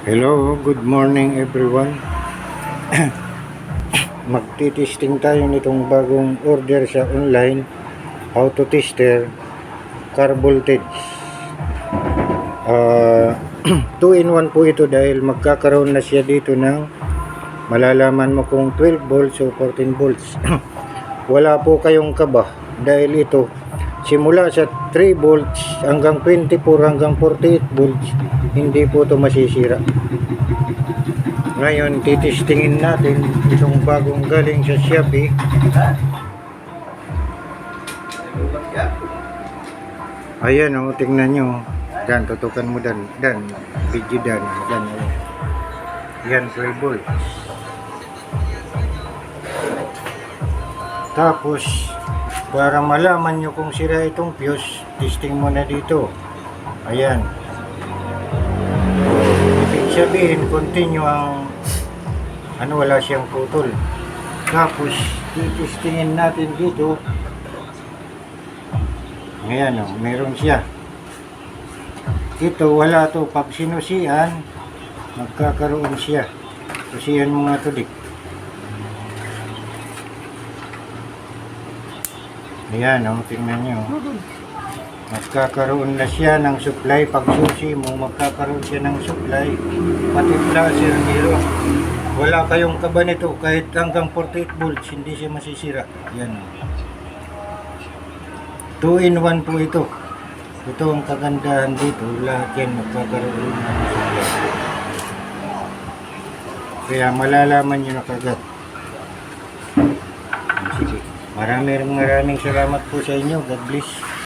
Hello, good morning everyone. Magti-testing tayo nitong bagong order sa online, auto tester, car voltage. 2 in 1 po ito dahil magkakaroon na siya dito ng malalaman mo kung 12 volts o 14 volts. Wala po kayong kaba dahil ito simula sa 3 volts hanggang 24 hanggang 48 volts, hindi po ito masisira. Ngayon, titistingin natin itong bagong galing sa Shopee. Ayan o, tingnan nyo. Dan, tutukan mo dan. Dan, video dan. Dan, yan, 12 volts. Tapos, para malaman nyo kung sira itong fuse, testing mo na dito. Ayan. Ibig sabihin, continue ang wala siyang putol. Tapos, testingin natin dito. Ayan o, meron siya. Ito, wala to. Pag sinusian, magkakaroon siya. Susian mo nga to, dik. Ayan o, tingnan nyo. Magkakaroon na siya ng supply. Pag susi mo, magkakaroon siya ng supply. Pati flasher nilo. Wala kayong kaba nito. Kahit hanggang 48 volts, hindi siya masisira. Ayan o. 2 in 1 po ito. Ito ang kagandahan dito. Lahat yan magkakaroon ng supply. Kaya malalaman nyo na kagad. Sige. Maraming salamat po sa inyo. God bless.